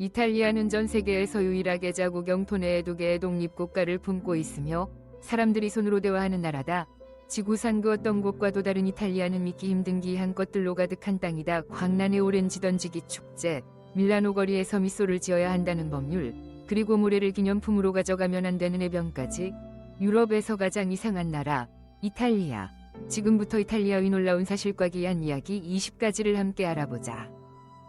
이탈리아는 전 세계에서 유일하게 자국 영토 내에 2개의 독립국가를 품고 있으며 사람들이 손으로 대화하는 나라다. 지구상 그 어떤 곳과도 다른 이탈리아는 믿기 힘든 귀한 것들로 가득한 땅이다. 광란의 오렌지 던지기 축제, 밀라노 거리에서 미소를 지어야 한다는 법률, 그리고 모래를 기념품으로 가져가면 안 되는 해변까지. 유럽에서 가장 이상한 나라, 이탈리아. 지금부터 이탈리아의 놀라운 사실과 기이한 이야기 20가지를 함께 알아보자.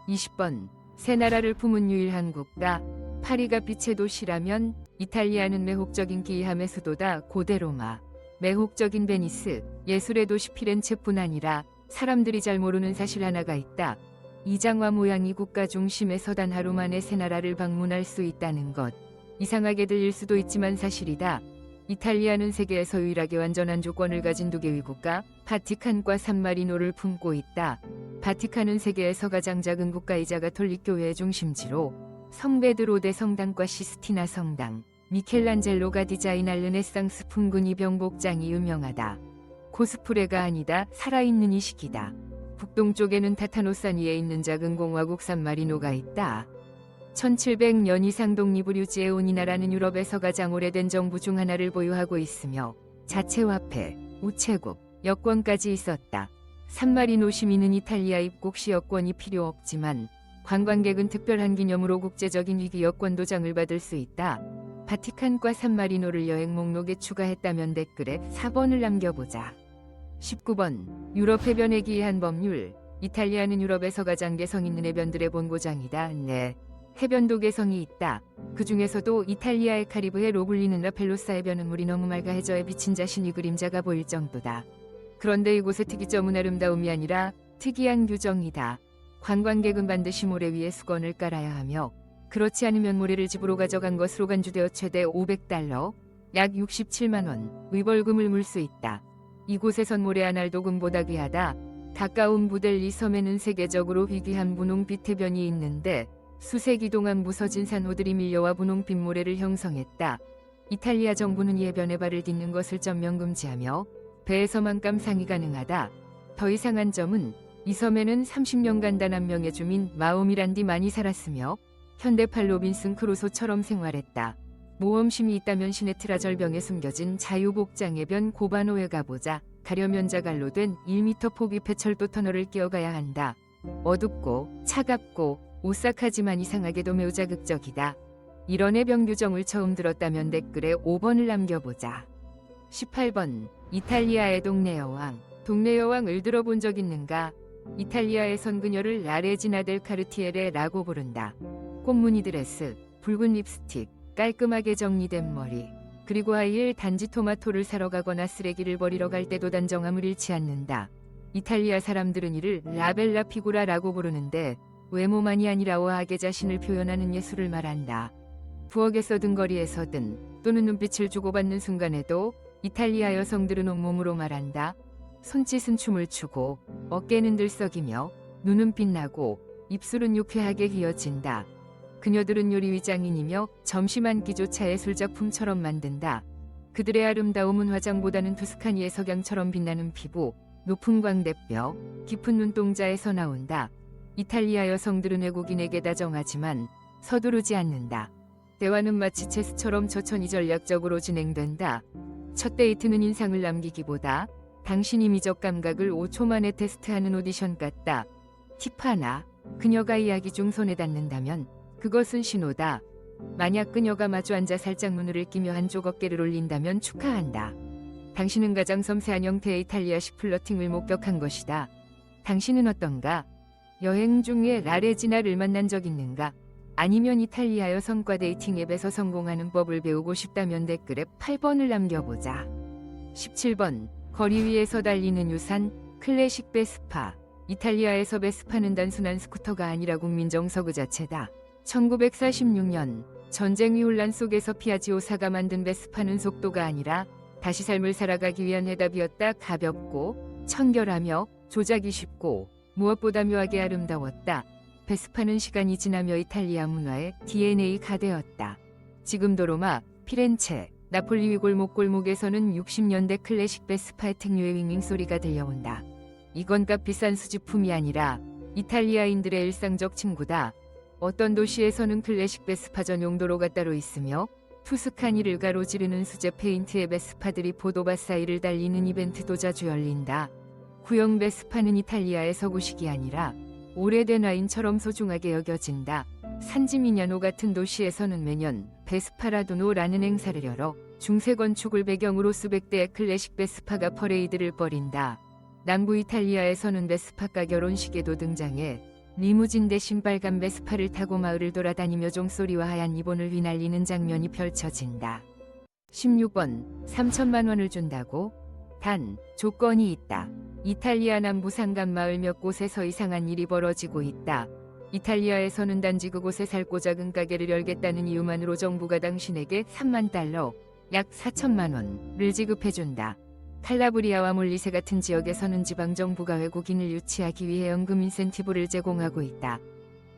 20번. 새 나라를 품은 유일한 국가. 파리가 빛의 도시라면 이탈리아는 매혹적인 기이함의 수도다. 고대 로마, 매혹적인 베니스, 예술의 도시 피렌체뿐 아니라 사람들이 잘 모르는 사실 하나가 있다. 이장화 모양이 국가 중심에서 단 하루 만에 새 나라를 방문할 수 있다는 것. 이상하게 들릴 수도 있지만 사실이다. 이탈리아는 세계에서 유일하게 완전한 조건을 가진 2개의 국가, 바티칸과 산마리노를 품고 있다. 바티칸은 세계에서 가장 작은 국가이자 가톨릭 교회의 중심지로 성 베드로 대성당과 시스티나 성당, 미켈란젤로가 디자인한 르네상스 풍근이 병복장이 유명하다. 코스프레가 아니다. 살아있는 이식이다. 북동쪽에는 타타노산 위에 있는 작은 공화국 산마리노가 있다. 1700년 이상 독립을 유지해온 이 나라는 유럽에서 가장 오래된 정부 중 하나를 보유하고 있으며 자체화폐, 우체국, 여권까지 있었다. 산마리노 시민은 이탈리아 입국 시 여권이 필요 없지만 관광객은 특별한 기념으로 국제적인 위기 여권 도장을 받을 수 있다. 바티칸과 산마리노를 여행 목록에 추가했다면 댓글에 4번을 남겨보자. 19번. 유럽 해변의 기이한 법률. 이탈리아는 유럽에서 가장 개성 있는 해변들의 본고장이다. 네. 해변도 개성이 있다. 그 중에서도 이탈리아의 카리브해로 불리는 라펠로사 해변은 물이 너무 맑아 해저에 비친 자신이 그림자가 보일 정도다. 그런데 이곳의 특이점은 아름다움이 아니라 특이한 규정이다. 관광객은 반드시 모래 위에 수건을 깔아야 하며 그렇지 않으면 모래를 집으로 가져간 것으로 간주되어 최대 500달러, 약 67만 원의 벌금을 물 수 있다. 이곳에선 모래 한 알도금보다 귀하다. 가까운 부델리 섬에는 세계적으로 희귀한 분홍빛 해변이 있는데 수세기 동안 부서진 산호들이 밀려와 분홍빛 모래를 형성했다. 이탈리아 정부는 이 해변에 발을 딛는 것을 전면 금지하며 배에서만 감상이 가능하다. 더 이상한 점은 이 섬에는 30년간 단 한 명의 주민 마오미란디만이 살았으며 현대판 로빈슨 크루소처럼 생활했다. 모험심이 있다면 시네트라 절벽에 숨겨진 자유복장 해변 고바노에 가보자. 가려면 자갈로 된 1m 폭의 폐철도 터널을 끼어가야 한다. 어둡고 차갑고 오싹하지만 이상하게도 매우 자극적이다. 이런 해변 규정을 처음 들었다면 댓글에 5번을 남겨보자. 18번. 이탈리아의 동네 여왕. 동네 여왕을 들어본 적 있는가? 이탈리아에선 그녀를 라레지나 델 카르티에레라고 부른다. 꽃무늬 드레스, 붉은 립스틱, 깔끔하게 정리된 머리, 그리고 하이힐 단지 토마토를 사러 가거나 쓰레기를 버리러 갈 때도 단정함을 잃지 않는다. 이탈리아 사람들은 이를 라벨라 피구라라고 부르는데 외모만이 아니라 우아하게 자신을 표현하는 예술을 말한다. 부엌에서든 거리에서든 또는 눈빛을 주고받는 순간에도 이탈리아 여성들은 온몸으로 말한다. 손짓은 춤을 추고 어깨는 들썩이며 눈은 빛나고 입술은 유쾌하게 휘어진다. 그녀들은 요리 위장인이며 점심 한 끼조차 예술작품처럼 만든다. 그들의 아름다움은 화장보다는 투스카니의 석양처럼 빛나는 피부, 높은 광대뼈, 깊은 눈동자에서 나온다. 이탈리아 여성들은 외국인에게 다정하지만 서두르지 않는다. 대화는 마치 체스처럼 천천히 전략적으로 진행된다. 첫 데이트는 인상을 남기기보다 당신이 미적 감각을 5초 만에 테스트하는 오디션 같다. 팁 하나. 그녀가 이야기 중 손에 닿는다면 그것은 신호다. 만약 그녀가 마주 앉아 살짝 눈을 끼며 한쪽 어깨를 올린다면 축하한다. 당신은 가장 섬세한 형태의 이탈리아식 플러팅을 목격한 것이다. 당신은 어떤가? 여행 중에 라레지나를 만난 적 있는가? 아니면 이탈리아 여성과 데이팅 앱에서 성공하는 법을 배우고 싶다면 댓글에 8번을 남겨보자. 17번. 거리 위에서 달리는 유산, 클래식 베스파. 이탈리아에서 베스파는 단순한 스쿠터가 아니라 국민정서 그 자체다. 1946년 전쟁 혼란 속에서 피아지오사가 만든 베스파는 속도가 아니라 다시 삶을 살아가기 위한 해답이었다. 가볍고 청결하며 조작이 쉽고 무엇보다 묘하게 아름다웠다. 베스파는 시간이 지나며 이탈리아 문화의 DNA가 되었다. 지금도 로마, 피렌체, 나폴리 위 골목골목에서는 60년대 클래식 베스파의 특유의 윙윙 소리가 들려온다. 이건 값 비싼 수집품이 아니라 이탈리아인들의 일상적 친구다. 어떤 도시에서는 클래식 베스파 전용 도로가 따로 있으며 투스카니를 가로지르는 수제 페인트의 베스파들이 포도밭 사이를 달리는 이벤트도 자주 열린다. 구형 베스파는 이탈리아의 서구식이 아니라 오래된 와인처럼 소중하게 여겨진다. 산지 미냐노 같은 도시에서는 매년 베스파라두노라는 행사를 열어 중세 건축을 배경으로 수백 대의 클래식 베스파가 퍼레이드를 벌인다. 남부 이탈리아에서는 베스파가 결혼식에도 등장해 리무진 대신 빨간 베스파를 타고 마을을 돌아다니며 종소리와 하얀 리본을 휘날리는 장면이 펼쳐진다. 16번 3천만 원을 준다고? 단 조건이 있다. 이탈리아 남부 산간 마을 몇 곳에서 이상한 일이 벌어지고 있다. 이탈리아에서는 단지 그곳에 살고 작은 가게를 열겠다는 이유만으로 정부가 당신에게 3만 달러, 약 4천만 원을 지급해준다. 칼라브리아와 몰리세 같은 지역에서는 지방정부가 외국인을 유치하기 위해 연금 인센티브를 제공하고 있다.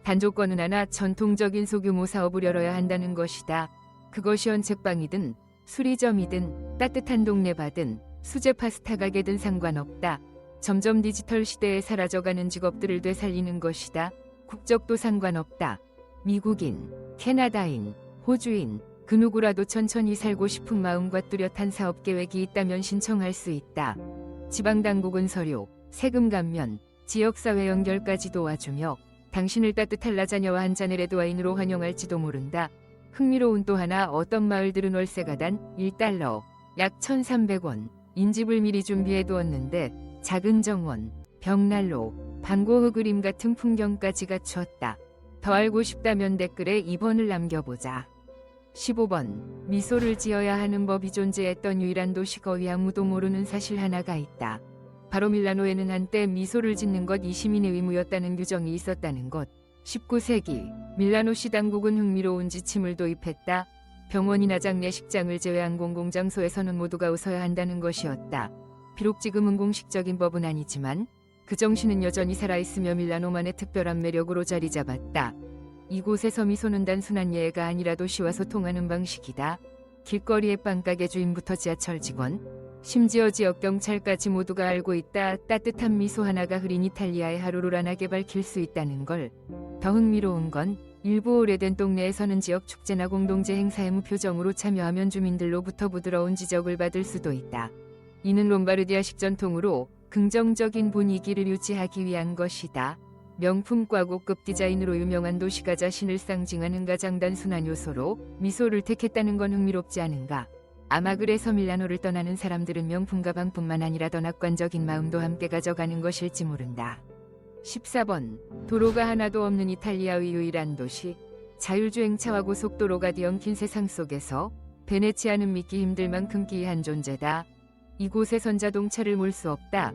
단조건은 하나, 전통적인 소규모 사업을 열어야 한다는 것이다. 그것이 헌책방이든 수리점이든 따뜻한 동네바든 수제 파스타 가게든 상관없다. 점점 디지털 시대에 사라져가는 직업들을 되살리는 것이다. 국적도 상관없다. 미국인, 캐나다인, 호주인, 그 누구라도 천천히 살고 싶은 마음과 뚜렷한 사업 계획이 있다면 신청할 수 있다. 지방당국은 서류, 세금 감면, 지역사회 연결까지 도와주며 당신을 따뜻한 라자냐와 한 잔의 레드와인으로 환영할지도 모른다. 흥미로운 또 하나, 어떤 마을들은 월세가 단 1달러, 약 1,300원, 인집을 미리 준비해 두었는데 작은 정원, 벽난로, 반고흐 그림 같은 풍경까지 갖추었다. 더 알고 싶다면 댓글에 2번을 남겨보자. 15번 미소를 지어야 하는 법이 존재했던 유일한 도시, 거의 아무도 모르는 사실 하나가 있다. 바로 밀라노에는 한때 미소를 짓는 것 이시민의 의무였다는 규정이 있었다는 것. 19세기 밀라노시 당국은 흥미로운 지침을 도입했다. 병원이나 장례식장을 제외한 공공장소에서는 모두가 웃어야 한다는 것이었다. 비록 지금은 공식적인 법은 아니지만 그 정신은 여전히 살아있으며 밀라노만의 특별한 매력으로 자리 잡았다. 이곳에서 미소는 단순한 예가 아니라 도시와 소통하는 방식이다. 길거리의 빵가게 주인부터 지하철 직원, 심지어 지역 경찰까지 모두가 알고 있다. 따뜻한 미소 하나가 흐린 이탈리아의 하루를 환하게 밝힐 수 있다는 걸. 더 흥미로운 건 일부 오래된 동네에서는 지역 축제나 공동체 행사에 무표정으로 참여하면 주민들로부터 부드러운 지적을 받을 수도 있다. 이는 롬바르디아식 전통으로 긍정적인 분위기를 유지하기 위한 것이다. 명품과 고급 디자인으로 유명한 도시가 자신을 상징하는 가장 단순한 요소로 미소를 택했다는 건 흥미롭지 않은가? 아마 그래서 밀라노를 떠나는 사람들은 명품 가방뿐만 아니라 더 낙관적인 마음도 함께 가져가는 것일지 모른다. 14번 도로가 하나도 없는 이탈리아의 유일한 도시. 자율주행차와 고속도로가 뒤엉킨 세상 속에서 베네치아는 믿기 힘들 만큼 기이한 존재다. 이곳에선 자동차를 몰 수 없다.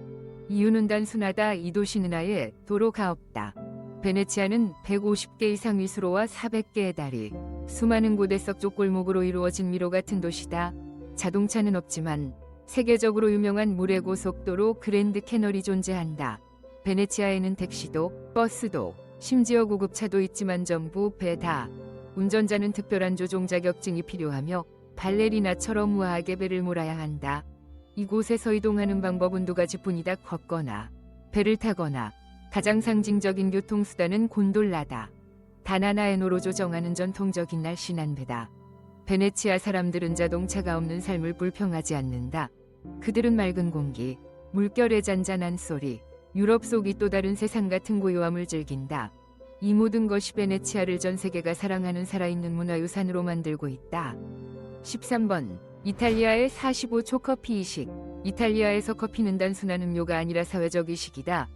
이유는 단순하다. 이 도시는 아예 도로가 없다. 베네치아는 150개 이상 위수로와 400개의 다리, 수많은 고대석 쪽골목으로 이루어진 미로 같은 도시다. 자동차는 없지만 세계적으로 유명한 물의 고속도로 그랜드 캐널이 존재한다. 베네치아에는 택시도, 버스도, 심지어 구급차도 있지만 전부 배다. 운전자는 특별한 조종 자격증이 필요하며 발레리나처럼 우아하게 배를 몰아야 한다. 이곳에서 이동하는 방법은 두 가지뿐이다. 걷거나 배를 타거나. 가장 상징적인 교통수단은 곤돌라다. 단 하나의 노로 조정하는 전통적인 날씬한 배다. 베네치아 사람들은 자동차가 없는 삶을 불평하지 않는다. 그들은 맑은 공기, 물결의 잔잔한 소리, 유럽 속이 또 다른 세상 같은 고요함을 즐긴다. 이 모든 것이 베네치아를 전 세계가 사랑하는 살아있는 문화유산으로 만들고 있다. 13번 이탈리아의 45초 커피 이식. 이탈리아에서 커피는 단순한 음료가 아니라 사회적 이식이다.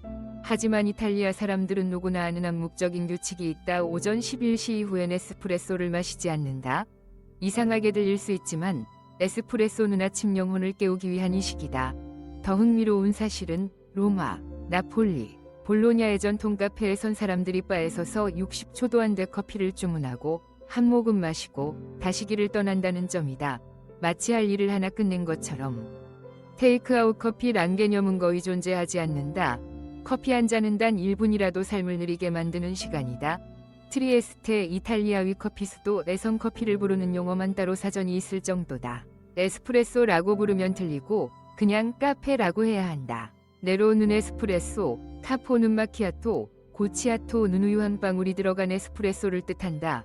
하지만 이탈리아 사람들은 누구나 아는 암묵적인 규칙이 있다. 오전 11시 이후엔 에스프레소를 마시지 않는다. 이상하게 들릴 수 있지만 에스프레소는 아침 영혼을 깨우기 위한 이식이다. 더 흥미로운 사실은 로마, 나폴리, 볼로냐의 전통 카페에선 사람들이 바에 서서 60초도 안 돼 커피를 주문하고 한 모금 마시고 다시 길을 떠난다는 점이다. 마치 할 일을 하나 끝낸 것처럼. 테이크아웃 커피란 개념은 거의 존재하지 않는다. 커피 한 잔은 단 1분이라도 삶을 느리게 만드는 시간이다. 트리에스테 이탈리아의 커피 수도에선 커피를 부르는 용어만 따로 사전이 있을 정도다. 에스프레소라고 부르면 틀리고 그냥 카페라고 해야 한다. 네로는 에스프레소, 카포는 마키아토, 고치아토 누누유 한 방울이 들어간 에스프레소를 뜻한다.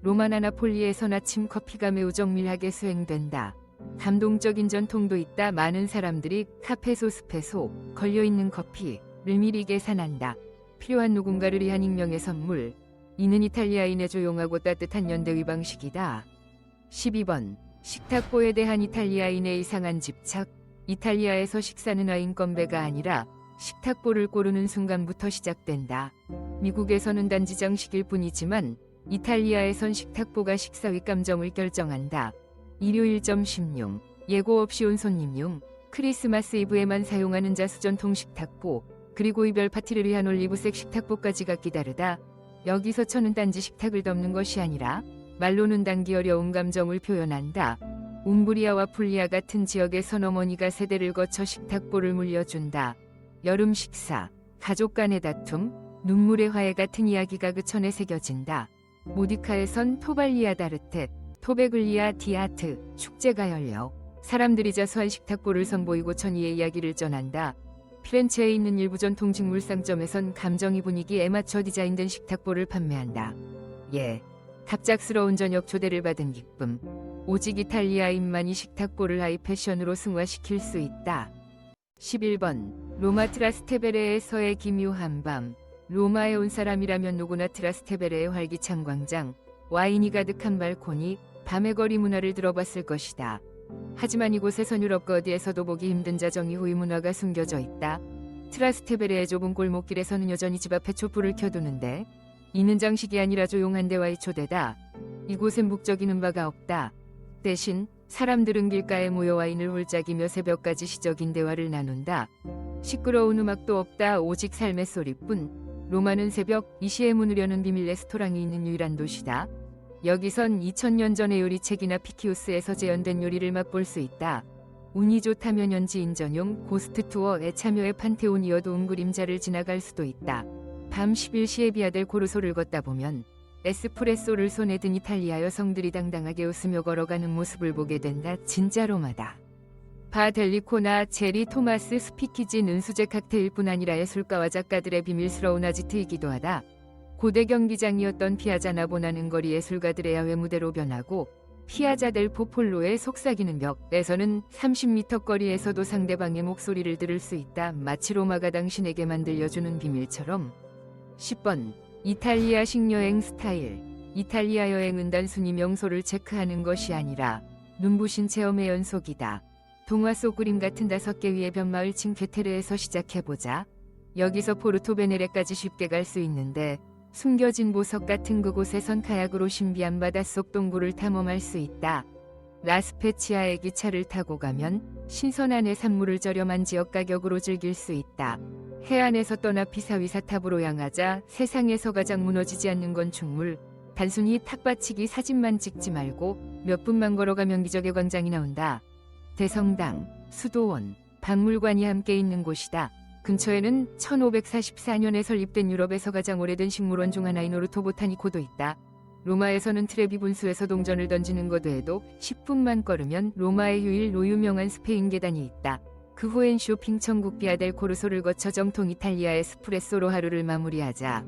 로마나 나폴리에선 아침 커피가 매우 정밀하게 수행된다. 감동적인 전통도 있다. 많은 사람들이 카페소 스페소 걸려있는 커피를 미리 계산한다. 필요한 누군가를 위한 익명의 선물. 이는 이탈리아인의 조용하고 따뜻한 연대의 방식이다. 12번. 식탁보에 대한 이탈리아인의 이상한 집착. 이탈리아에서 식사는 와인 건배가 아니라 식탁보를 고르는 순간부터 시작된다. 미국에서는 단지 장식일 뿐이지만 이탈리아에선 식탁보가 식사의 감정을 결정한다. 일요일 점심용, 예고 없이 온 손님용, 크리스마스 이브에만 사용하는 자수전통 식탁보, 그리고 이별 파티를 위한 올리브색 식탁보까지가 기다르다. 여기서 천은 단지 식탁을 덮는 것이 아니라 말로는 담기 어려운 감정을 표현한다. 움브리아와 풀리아 같은 지역에선 어머니가 세대를 거쳐 식탁보를 물려준다. 여름 식사, 가족 간의 다툼, 눈물의 화해 같은 이야기가 그 천에 새겨진다. 모디카에선 토발리아 다르테, 토베글리아 디아트, 축제가 열려 사람들이 자수한 식탁보를 선보이고 천이의 이야기를 전한다. 피렌체에 있는 일부 전통 직물 상점에선 감정이 분위기에 맞춰 디자인된 식탁보를 판매한다. 예, 갑작스러운 저녁 초대를 받은 기쁨. 오직 이탈리아인만이 식탁보를 하이 패션으로 승화시킬 수 있다. 11번. 로마 트라스테베레에서의 기묘한 밤. 로마에 온 사람이라면 누구나 트라스테베레의 활기찬 광장, 와인이 가득한 발코니, 밤의 거리 문화를 들어봤을 것이다. 하지만 이곳에선 유럽 어디에서도 보기 힘든 자정이 후의 문화가 숨겨져 있다. 트라스테베레의 좁은 골목길에서는 여전히 집 앞에 촛불을 켜두는데 이는 장식이 아니라 조용한 대화의 초대다. 이곳엔 북적이는 바가 없다. 대신 사람들은 길가에 모여 와인을 홀짝이며 새벽까지 시적인 대화를 나눈다. 시끄러운 음악도 없다. 오직 삶의 소리뿐. 로마는 새벽 2시에 문을 여는 비밀 레스토랑이 있는 유일한 도시다. 여기선 2000년 전의 요리책이나 피키우스에서 재현된 요리를 맛볼 수 있다. 운이 좋다면 현지인 전용 고스트 투어에 참여해 판테온이어도 그림자를 지나갈 수도 있다. 밤 11시에 비아델 코르소를 걷다 보면 에스프레소를 손에 든 이탈리아 여성들이 당당하게 웃으며 걸어가는 모습을 보게 된다. 진짜 로마다. 바델리코나 제리 토마스 스피키진 은수제 칵테일뿐 아니라 예술가와 작가들의 비밀스러운 아지트이기도 하다. 고대 경기장이었던 피아자 나보나는 거리 예술가들의 야외 무대로 변하고 피아자 델 포폴로의 속삭이는 벽에서는 30m 거리에서도 상대방의 목소리를 들을 수 있다. 마치 로마가 당신에게만 들려주는 비밀처럼. 10번. 이탈리아식 여행 스타일. 이탈리아 여행은 단순히 명소를 체크하는 것이 아니라 눈부신 체험의 연속이다. 동화 속 그림 같은 5개 위의 변마을 칭케테르에서 시작해보자. 여기서 포르토베네레까지 쉽게 갈 수 있는데 숨겨진 보석 같은 그곳에선 카약으로 신비한 바닷속 동굴을 탐험할 수 있다. 라스페치아에 기차를 타고 가면 신선한 해산물을 저렴한 지역 가격으로 즐길 수 있다. 해안에서 떠나 피사위사탑으로 향하자 세상에서 가장 무너지지 않는 건축물. 단순히 탑받치기 사진만 찍지 말고 몇 분만 걸어가면 기적의 광장이 나온다. 대성당, 수도원, 박물관이 함께 있는 곳이다. 근처에는 1544년에 설립된 유럽에서 가장 오래된 식물원 중 하나인 오르토 보타니코도 있다. 로마에서는 트레비 분수에서 동전을 던지는 것 외에도 10분만 걸으면 로마의 유일로 유명한 스페인 계단이 있다. 그 후엔 쇼핑 천국 비아델 코르소를 거쳐 정통 이탈리아 에스프레소로 하루를 마무리하자.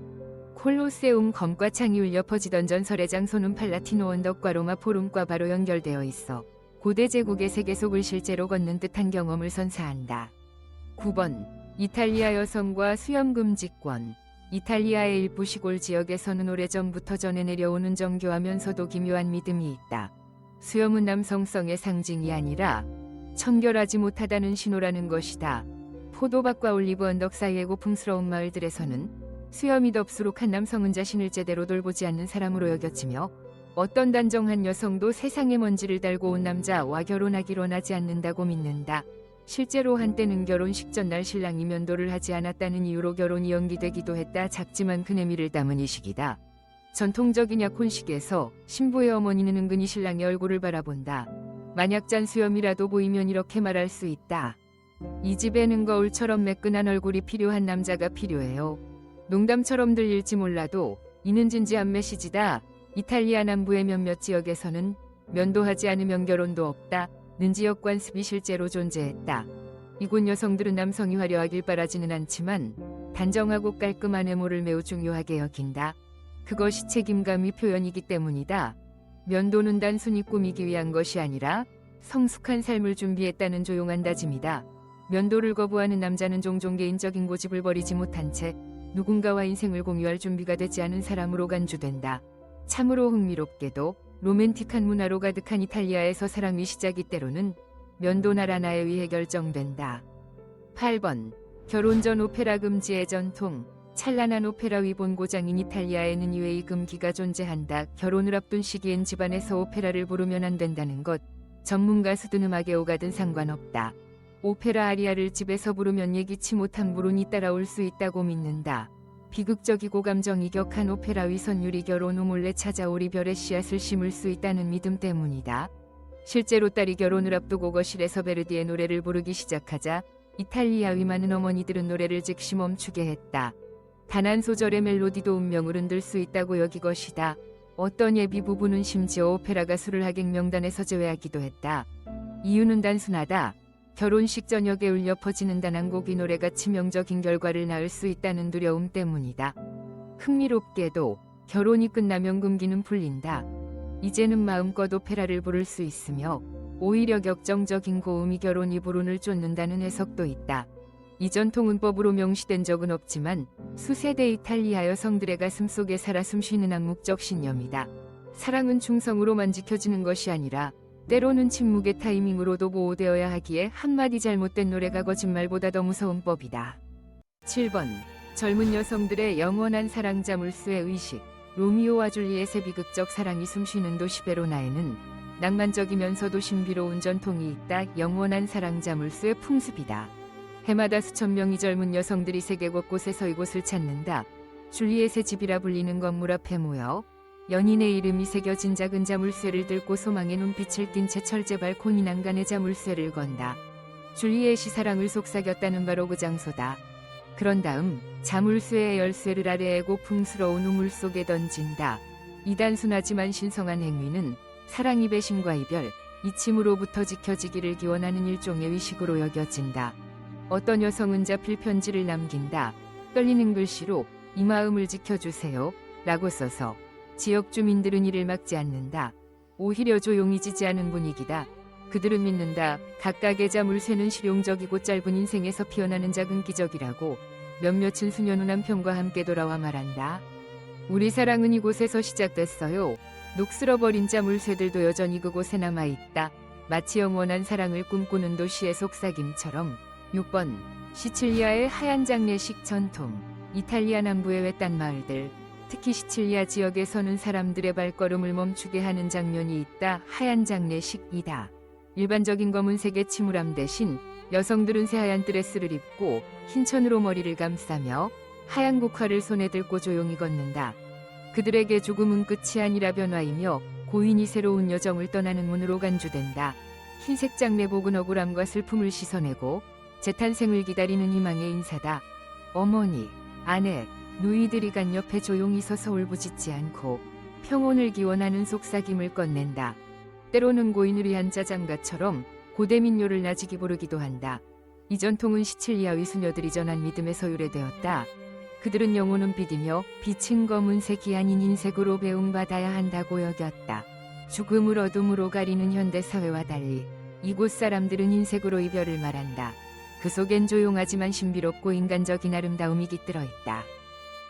콜로세움 검과 창이 울려 퍼지던 전설의 장소는 팔라티노 언덕과 로마 포rum과 바로 연결되어 있어 고대 제국의 세계속을 실제로 걷는 듯한 경험을 선사한다. 9번. 이탈리아 여성과 수염 금지권. 이탈리아의 일부 시골 지역에서는 오래전부터 전해 내려오는 정교하면서도 기묘한 믿음이 있다. 수염은 남성성의 상징이 아니라 청결하지 못하다는 신호라는 것이다. 포도밭과 올리브 언덕 사이의 고풍스러운 마을들에서는 수염이 덥수룩한 남성은 자신을 제대로 돌보지 않는 사람으로 여겨지며 어떤 단정한 여성도 세상의 먼지를 달고 온 남자와 결혼하기로 하지 않는다고 믿는다. 실제로 한때는 결혼식 전날 신랑이 면도를 하지 않았다는 이유로 결혼이 연기되기도 했다. 작지만 큰 의미를 담은 이식이다. 전통적인 약혼식에서 신부의 어머니는 은근히 신랑의 얼굴을 바라본다. 만약 짠수염이라도 보이면 이렇게 말할 수 있다. 이 집에는 거울처럼 매끈한 얼굴이 필요한 남자가 필요해요. 농담처럼 들릴지 몰라도 이는 진지한 메시지다. 이탈리아 남부의 몇몇 지역에서는 면도하지 않으면 결혼도 없다. 는 지역 관습이 실제로 존재했다. 이곳 여성들은 남성이 화려하길 바라지는 않지만 단정하고 깔끔한 외모를 매우 중요하게 여긴다. 그것이 책임감의 표현이기 때문이다. 면도는 단순히 꾸미기 위한 것이 아니라 성숙한 삶을 준비했다는 조용한 다짐이다. 면도를 거부하는 남자는 종종 개인적인 고집을 버리지 못한 채 누군가와 인생을 공유할 준비가 되지 않은 사람으로 간주된다. 참으로 흥미롭게도 로맨틱한 문화로 가득한 이탈리아에서 사랑의 시작이 때로는 면도날 하나에 의해 결정된다. 8번. 결혼 전 오페라 금지의 전통. 찬란한 오페라 위본 고장인 이탈리아에는 이외의 금기가 존재한다. 결혼을 앞둔 시기엔 집안에서 오페라를 부르면 안 된다는 것. 전문 가수든 음악에 오가든 상관없다. 오페라 아리아를 집에서 부르면 예기치 못한 불운이 따라올 수 있다고 믿는다. 비극적이고 감정이 격한 오페라 위선율이 결혼 후 몰래 찾아오리 별의 씨앗을 심을 수 있다는 믿음 때문이다. 실제로 딸이 결혼을 앞두고 거실에서 베르디의 노래를 부르기 시작하자 이탈리아의 많은 어머니들은 노래를 즉시 멈추게 했다. 단 한 소절의 멜로디도 운명을 흔들 수 있다고 여기것이다. 어떤 예비 부부는 심지어 오페라 가수를 하객 명단에서 제외하기도 했다. 이유는 단순하다. 결혼식 저녁에 울려 퍼지는 단 한 곡이 노래가 치명적인 결과를 낳을 수 있다는 두려움 때문이다. 흥미롭게도 결혼이 끝나면 금기는 풀린다. 이제는 마음껏 오페라를 부를 수 있으며 오히려 격정적인 고음이 결혼이 불운을 쫓는다는 해석도 있다. 이 전통은 법으로 명시된 적은 없지만 수세대 이탈리아 여성들의 가슴 속에 살아 숨쉬는 암묵적 신념이다. 사랑은 충성으로만 지켜지는 것이 아니라 때로는 침묵의 타이밍으로도 보호되어야 하기에 한마디 잘못된 노래가 거짓말보다 더 무서운 법이다. 7번. 젊은 여성들의 영원한 사랑 자물쇠의 의식. 로미오와 줄리엣의 비극적 사랑이 숨쉬는 도시 베로나에는 낭만적이면서도 신비로운 전통이 있다. 영원한 사랑 자물쇠의 풍습이다. 해마다 수천 명의 젊은 여성들이 세계 곳곳에서 이곳을 찾는다. 줄리엣의 집이라 불리는 건물 앞에 모여 연인의 이름이 새겨진 작은 자물쇠를 들고 소망의 눈빛을 띤 채 철제 발코니 난간에 자물쇠를 건다. 줄리엣이 사랑을 속삭였다는 바로 그 장소다. 그런 다음 자물쇠의 열쇠를 아래에 고풍스러운 우물 속에 던진다. 이 단순하지만 신성한 행위는 사랑의 배신과 이별, 이침으로부터 지켜지기를 기원하는 일종의 의식으로 여겨진다. 어떤 여성은 자필 편지를 남긴다. 떨리는 글씨로 이 마음을 지켜주세요 라고 써서 지역 주민들은 이를 막지 않는다. 오히려 조용히 지지하는 분위기다. 그들은 믿는다. 각각의 자물쇠는 실용적이고 짧은 인생에서 피어나는 작은 기적이라고. 몇몇은 수년 후 남편과 함께 돌아와 말한다. 우리 사랑은 이곳에서 시작됐어요. 녹슬어버린 자물쇠들도 여전히 그곳에 남아있다. 마치 영원한 사랑을 꿈꾸는 도시의 속삭임처럼. 6번. 시칠리아의 하얀 장례식 전통. 이탈리아 남부의 외딴 마을들, 특히 시칠리아 지역에서는 사람들의 발걸음을 멈추게 하는 장면이 있다. 하얀 장례식이다. 일반적인 검은색의 침울함 대신 여성들은 새하얀 드레스를 입고 흰 천으로 머리를 감싸며 하얀 국화를 손에 들고 조용히 걷는다. 그들에게 죽음은 끝이 아니라 변화이며 고인이 새로운 여정을 떠나는 문으로 간주된다. 흰색 장례복은 억울함과 슬픔을 씻어내고 재탄생을 기다리는 희망의 인사다. 어머니, 아내, 누이들이 간 옆에 조용히 서서 울부짖지 않고 평온을 기원하는 속삭임을 꺼낸다. 때로는 고인을 위한 짜장가처럼 고대 민요를 나지기 부르기도 한다. 이 전통은 시칠리아의 수녀들이 전한 믿음에서 유래되었다. 그들은 영혼은 빛이며 빛은 검은색이 아닌 흰색으로 배웅받아야 한다고 여겼다. 죽음을 어둠으로 가리는 현대사회와 달리 이곳 사람들은 흰색으로 이별을 말한다. 그 속엔 조용하지만 신비롭고 인간적인 아름다움이 깃들어 있다.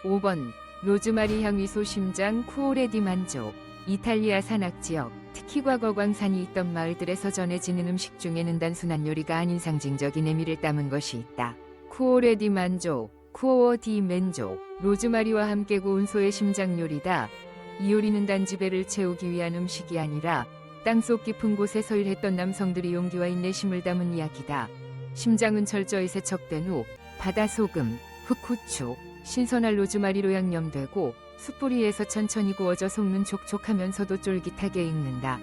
5번. 로즈마리 향위소 심장 쿠오레디 만조. 이탈리아 산악지역, 특히 과거 광산이 있던 마을들에서 전해지는 음식 중에는 단순한 요리가 아닌 상징적인 의미를 담은 것이 있다. 쿠오레디 만조, 쿠오어 디 멘조, 로즈마리와 함께 구운 소의 심장 요리다. 이 요리는 단지 배를 채우기 위한 음식이 아니라 땅속 깊은 곳에서 일했던 남성들이 용기와 인내심을 담은 이야기다. 심장은 철저히 세척된 후 바다 소금, 흑후추, 신선한 로즈마리로 양념되고 숯불위에서 천천히 구워져 속는 촉촉하면서도 쫄깃하게 익는다.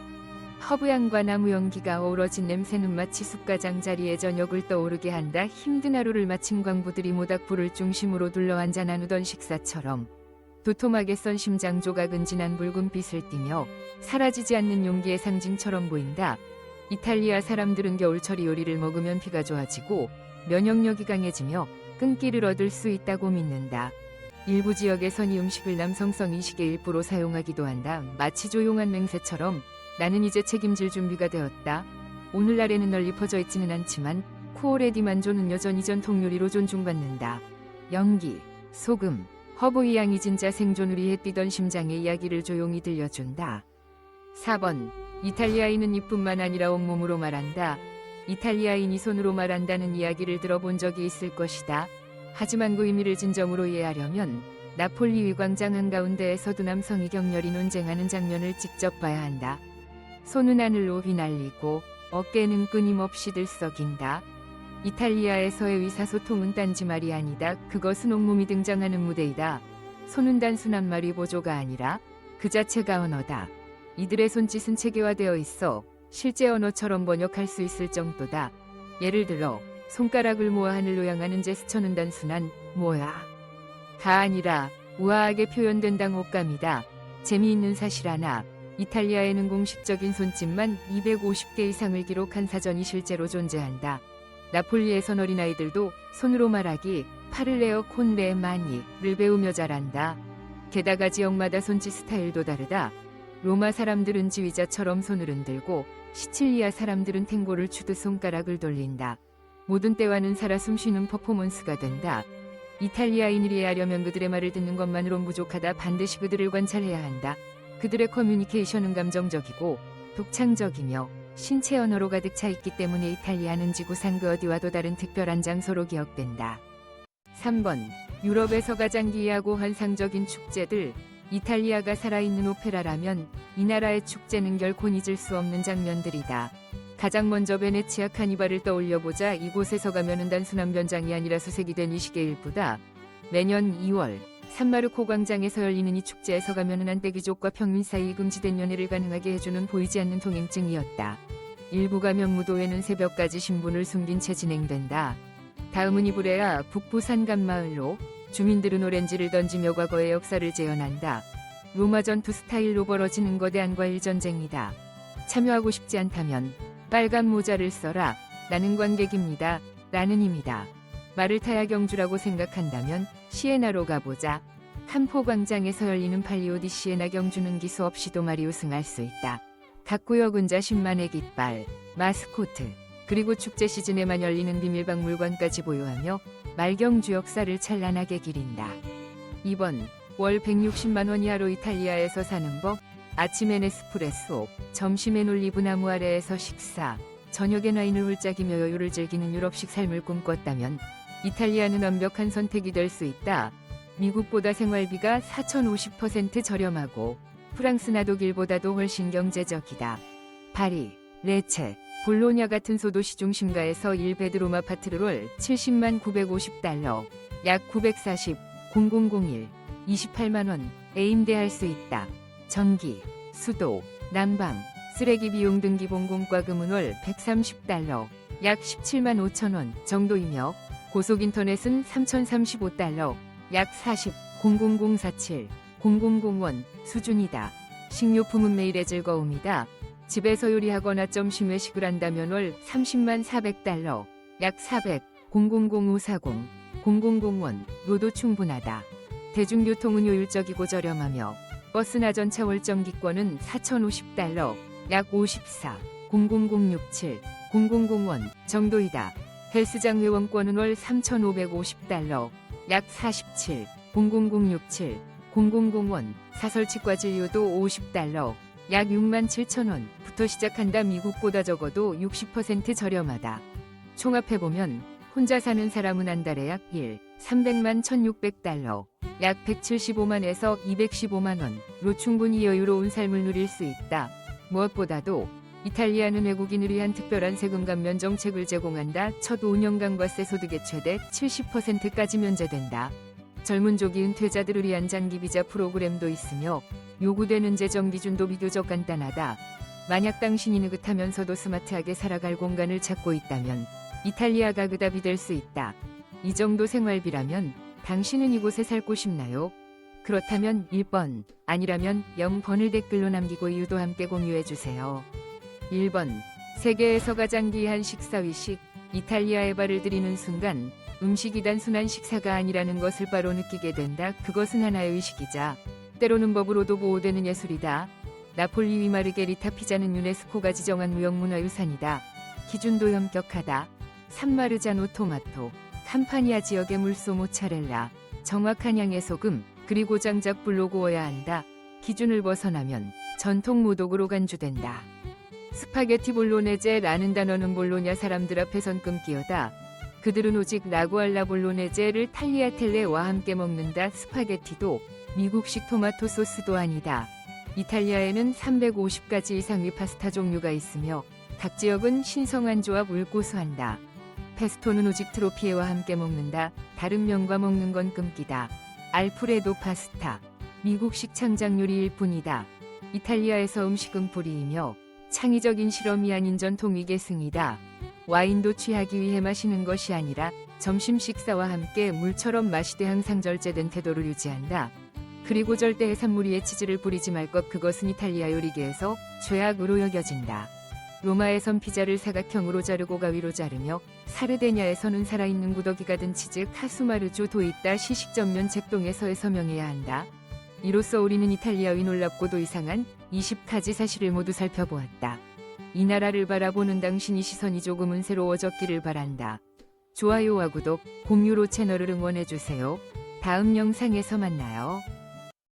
허브향과 나무 연기가 어우러진 냄새는 마치 숯가장 자리에 저녁을 떠오르게 한다. 힘든 하루를 마친 광부들이 모닥불을 중심으로 둘러앉아 나누던 식사처럼. 도톰하게 썬 심장 조각은 진한 붉은 빛을 띠며 사라지지 않는 용기의 상징처럼 보인다. 이탈리아 사람들은 겨울철 이 요리를 먹으면 피가 좋아지고 면역력이 강해지며 끈기를 얻을 수 있다고 믿는다. 일부 지역에선 이 음식을 남성성 이식의 일부로 사용하기도 한다. 마치 조용한 맹세처럼 나는 이제 책임질 준비가 되었다. 오늘날에는 널리 퍼져 있지는 않지만 쿠오레디 만조는 여전히 전통 요리로 존중받는다. 연기, 소금, 허브 이 양이 진짜 생존을 위해 뛰던 심장의 이야기를 조용히 들려준다. 4번. 이탈리아인은 입뿐만 아니라 온몸으로 말한다. 이탈리아인이 손으로 말한다는 이야기를 들어본 적이 있을 것이다. 하지만 그 의미를 진정으로 이해하려면 나폴리 위광장 한가운데에서 두 남성이 격렬히 논쟁하는 장면을 직접 봐야 한다. 손은 하늘로 휘날리고 어깨는 끊임없이 들썩인다. 이탈리아에서의 의사소통은 딴지말이 아니다. 그것은 온몸이 등장하는 무대이다. 손은 단순한 말이 보조가 아니라 그 자체가 언어다. 이들의 손짓은 체계화되어 있어 실제 언어처럼 번역할 수 있을 정도다. 예를 들어 손가락을 모아 하늘로 향하는 제스처는 단순한 뭐야 가 아니라 우아하게 표현된 당혹감이다. 재미있는 사실 하나. 이탈리아에는 공식적인 손짓만 250개 이상을 기록한 사전이 실제로 존재한다. 나폴리에선 어린아이들도 손으로 말하기 파를레어 콘레 마니를 배우며 자란다. 게다가 지역마다 손짓 스타일도 다르다. 로마 사람들은 지휘자처럼 손을 흔들고 시칠리아 사람들은 탱고를 추듯 손가락을 돌린다. 모든 때와는 살아 숨쉬는 퍼포먼스가 된다. 이탈리아인을 이해하려면 그들의 말을 듣는 것만으론 부족하다. 반드시 그들을 관찰해야 한다. 그들의 커뮤니케이션은 감정적이고 독창적이며 신체 언어로 가득 차 있기 때문에 이탈리아는 지구상 그 어디와도 다른 특별한 장소로 기억된다. 3번. 유럽에서 가장 기이하고 환상적인 축제들. 이탈리아가 살아있는 오페라라면 이 나라의 축제는 결코 잊을 수 없는 장면들이다. 가장 먼저 베네치아 카니발을 떠올려보자. 이곳에서 가면은 단순한 변장이 아니라 수색이 된 의식의 일부다. 매년 2월 산마르코 광장에서 열리는 이 축제에서 가면은 한때 귀족과 평민 사이 금지된 연애를 가능하게 해주는 보이지 않는 통행증이었다. 일부 가면 무도회는 새벽까지 신분을 숨긴 채 진행된다. 다음은 이브레아 북부 산간 마을로 주민들은 오렌지를 던지며 과거의 역사를 재현한다. 로마 전투 스타일로 벌어지는 거대한 과일 전쟁이다. 참여하고 싶지 않다면 빨간 모자를 써라. 나는 관객입니다. 라는 힘이다. 말을 타야 경주라고 생각한다면 시에나로 가보자. 캄포 광장에서 열리는 팔리오디 시에나 경주는 기수 없이도 말이 우승할 수 있다. 각 구역은 자신만의 깃발, 마스코트, 그리고 축제 시즌에만 열리는 비밀박물관까지 보유하며 말경주 역사를 찬란하게 기린다. 2번. 월 160만 원 이하로 이탈리아에서 사는 법. 아침엔 에스프레소, 점심엔 올리브나무 아래에서 식사, 저녁엔 와인을 울짝이며 여유를 즐기는 유럽식 삶을 꿈꿨다면 이탈리아는 완벽한 선택이 될 수 있다. 미국보다 생활비가 4,050% 저렴하고 프랑스나 독일보다도 훨씬 경제적이다. 파리, 레체, 볼로냐 같은 소도시 중심가에서 1베드룸 아파트를 70만 950달러, 약 940, 0001, 28만 원에 임대할 수 있다. 전기, 수도, 난방, 쓰레기 비용 등 기본 공과금은 월 130달러, 약 17만 5천 원 정도이며 고속 인터넷은 3,035달러, 약 40, 00047, 0001 수준이다. 식료품은 매일의 즐거움이다. 집에서 요리하거나 점심 외식을 한다면 월 30만 400달러, 약 400, 000540, 0001로도 충분하다. 대중교통은 효율적이고 저렴하며 버스나 전차 월정기권은 4,050달러, 약 54, 00067, 0001 정도이다. 헬스장 회원권은 월 3,550달러, 약 47, 00067, 0001 사설치과 진료도 50달러, 약 6만 7천 원부터 시작한다. 미국보다 적어도 60% 저렴하다. 총합해보면 혼자 사는 사람은 한 달에 약 300만 1,600달러, 약 175만에서 215만 원로 충분히 여유로운 삶을 누릴 수 있다. 무엇보다도 이탈리아는 외국인을 위한 특별한 세금 감면 정책을 제공한다. 첫 5년간 과세 소득의 최대 70%까지 면제된다. 젊은 조기 은퇴자들을 위한 장기 비자 프로그램도 있으며 요구되는 재정 기준도 비교적 간단하다. 만약 당신이 느긋하면서도 스마트하게 살아갈 공간을 찾고 있다면 이탈리아가 그 답이 될 수 있다. 이 정도 생활비라면 당신은 이곳에 살고 싶나요? 그렇다면 1번, 아니라면 0번을 댓글로 남기고 이유도 함께 공유해주세요. 1번, 세계에서 가장 귀한 식사위식. 이탈리아에 발을 들이는 순간 음식이 단순한 식사가 아니라는 것을 바로 느끼게 된다. 그것은 하나의 의식이자 때로는 법으로도 보호되는 예술이다. 나폴리 위마르게리타 피자는 유네스코가 지정한 무형문화유산이다. 기준도 엄격하다. 산마르자노 토마토, 캄파니아 지역의 물소 모차렐라, 정확한 양의 소금, 그리고 장작 불로 구워야 한다. 기준을 벗어나면 전통 모독으로 간주된다. 스파게티 볼로네제라는 단어는 볼로냐 사람들 앞에선 끔기어다. 그들은 오직 라구알라 볼로네제를 탈리아텔레와 함께 먹는다. 스파게티도 미국식 토마토 소스도 아니다. 이탈리아에는 350가지 이상의 파스타 종류가 있으며 각 지역은 신성한 조합을 고수한다. 페스토는 오직 트로피에와 함께 먹는다. 다른 면과 먹는 건 끔기다. 알프레도 파스타, 미국식 창작 요리일 뿐이다. 이탈리아에서 음식은 불이이며 창의적인 실험이 아닌 전통이 계승이다. 와인도 취하기 위해 마시는 것이 아니라 점심 식사와 함께 물처럼 마시되 항상 절제된 태도를 유지한다. 그리고 절대 해산물 위에 치즈를 뿌리지 말 것. 그것은 이탈리아 요리계에서 죄악으로 여겨진다. 로마에선 피자를 사각형으로 자르고 가위로 자르며 사르데냐에서는 살아있는 구더기가 든 치즈 카수마르주 도있다 시식전면 책동에서의 서명해야 한다. 이로써 우리는 이탈리아의 놀랍고도 이상한 20가지 사실을 모두 살펴보았다. 이 나라를 바라보는 당신이 시선이 조금은 새로워졌기를 바란다. 좋아요와 구독, 공유로 채널을 응원해주세요. 다음 영상에서 만나요.